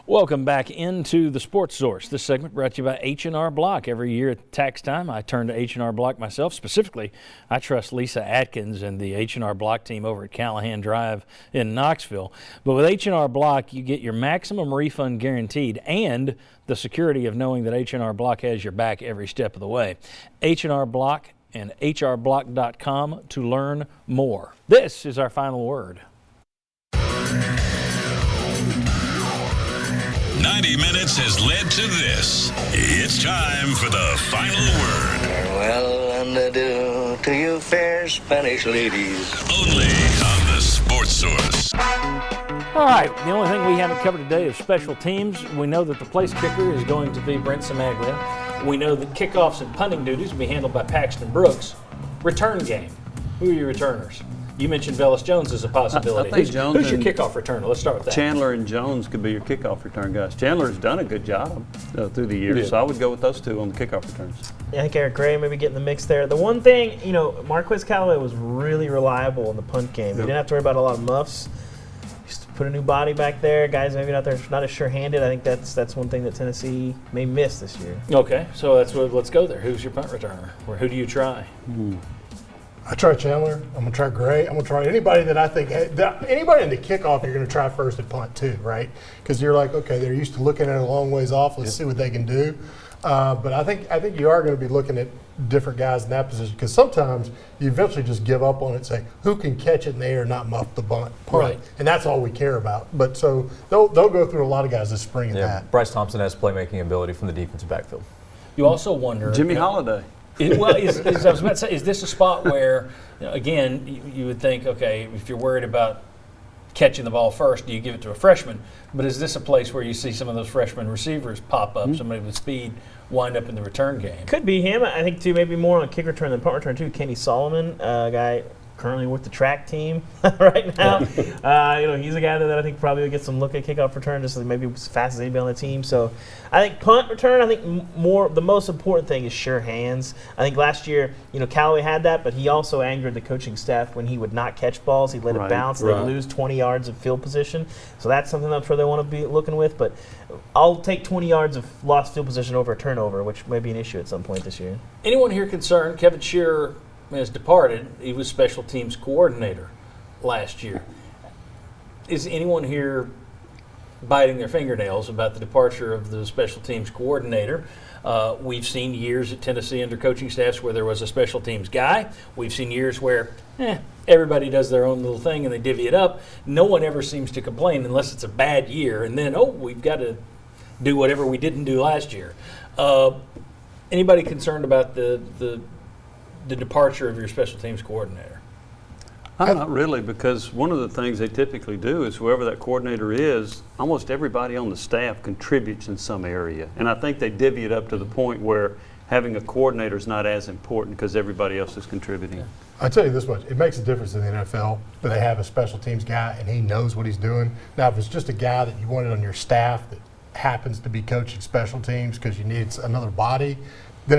Welcome back into the Sports Source. This segment brought to you by H&R Block. Every year at tax time, I turn to H&R Block myself. Specifically, I trust Lisa Atkins and the H&R Block team over at Callahan Drive in Knoxville. But with H&R Block, you get your maximum refund guaranteed and the security of knowing that H&R Block has your back every step of the way. H&R Block and hrblock.com to learn more. This is our final word. 90 minutes has led to this. It's time for the final word. Well, and adieu to you fair Spanish ladies. Only on the Sports Source. All right, the only thing we haven't covered today is special teams. We know that the place kicker is going to be Brent Samaglia. We know that kickoffs and punting duties will be handled by Paxton Brooks. Return game. Who are your returners? You mentioned Velus Jones as a possibility. I think who's your kickoff returner? Let's start with that. Chandler and Jones could be your kickoff return guys. Chandler's done a good job through the years, so I would go with those two on the kickoff returns. Yeah, I think Eric Gray maybe get in the mix there. The one thing, Marquez Callaway was really reliable in the punt game. You didn't have to worry about a lot of muffs. Just put a new body back there. Guys maybe not as sure-handed. I think that's one thing that Tennessee may miss this year. Okay, so let's go there. Who's your punt returner? Or who do you try? I try Chandler. I'm going to try Gray. I'm going to try anybody that I think anybody in the kickoff you're going to try first at punt too, right? Because you're like, okay, they're used to looking at it a long ways off. Let's see what they can do. But I think you are going to be looking at different guys in that position because sometimes you eventually just give up on it and say, who can catch it in the air and not muff the punt? Right. And that's all we care about. But so they'll go through a lot of guys this spring in that. Bryce Thompson has playmaking ability from the defensive backfield. You also wonder. Jimmy Holiday. I was about to say, is this a spot where, again, you would think, okay, if you're worried about catching the ball first, do you give it to a freshman? But is this a place where you see some of those freshman receivers pop up, somebody with speed wind up in the return game? Could be him. I think, too, maybe more on kick return than punt return, too. Kenny Solomon, a guy currently with the track team right now. He's a guy that I think probably will get some look at kickoff return, just maybe as fast as anybody on the team. So I think punt return, the most important thing is sure hands. I think last year, Callaway had that, but he also angered the coaching staff when he would not catch balls. He'd let it bounce. They'd lose 20 yards of field position. So that's something I'm sure they want to be looking with. But I'll take 20 yards of lost field position over a turnover, which may be an issue at some point this year. Anyone here concerned? Kevin Shearer has departed. He was special teams coordinator last year. Is anyone here biting their fingernails about the departure of the special teams coordinator? We've seen years at Tennessee under coaching staffs where there was a special teams guy. We've seen years where everybody does their own little thing and they divvy it up. No one ever seems to complain unless it's a bad year, and then, we've got to do whatever we didn't do last year. Anybody concerned about the departure of your special teams coordinator? Not really, because one of the things they typically do is whoever that coordinator is, almost everybody on the staff contributes in some area. And I think they divvy it up to the point where having a coordinator is not as important because everybody else is contributing. I'll tell you this much. It makes a difference in the NFL that they have a special teams guy and he knows what he's doing. Now, if it's just a guy that you wanted on your staff that happens to be coaching special teams because you need another body, then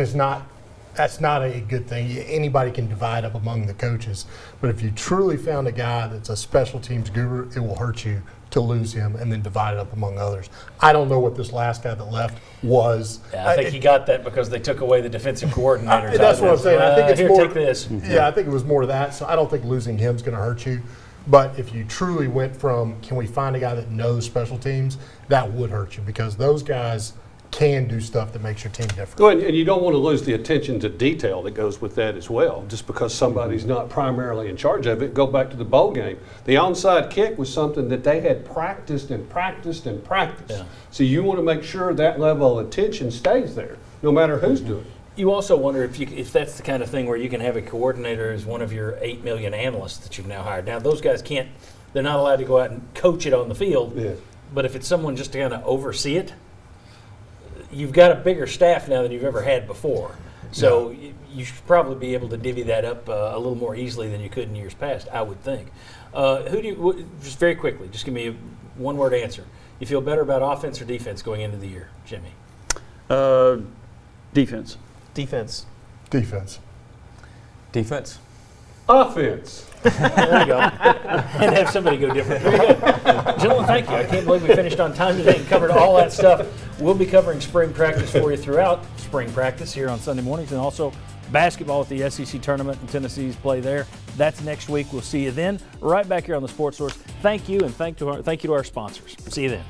that's not a good thing. Anybody can divide up among the coaches. But if you truly found a guy that's a special teams guru, it will hurt you to lose him and then divide it up among others. I don't know what this last guy that left was. Yeah, I think he got that because they took away the defensive coordinators. That's what I'm saying. I think it's here, more, take this. Yeah, I think it was more of that. So I don't think losing him is going to hurt you. But if you truly went from, can we find a guy that knows special teams, that would hurt you because those guys can do stuff that makes your team different. Well, and you don't want to lose the attention to detail that goes with that as well. Just because somebody's not primarily in charge of it, go back to the bowl game. The onside kick was something that they had practiced and practiced and practiced. Yeah. So you want to make sure that level of attention stays there, no matter who's doing it. You also wonder if that's the kind of thing where you can have a coordinator as one of your 8 million analysts that you've now hired. Now, those guys they're not allowed to go out and coach it on the field. Yeah. But if it's someone just to kind of oversee it, you've got a bigger staff now than you've ever had before. So you should probably be able to divvy that up a little more easily than you could in years past, I would think. Just very quickly, just give me a one-word answer. You feel better about offense or defense going into the year, Jimmy? Defense. Defense. Defense. Defense. Offense. There you go. And have somebody go different. Very good. Gentlemen, thank you. I can't believe we finished on time today and covered all that stuff. We'll be covering spring practice for you throughout spring practice here on Sunday mornings, and also basketball at the SEC tournament and Tennessee's play there. That's next week. We'll see you then, right back here on the Sports Source. Thank you, and thank you to our sponsors. See you then.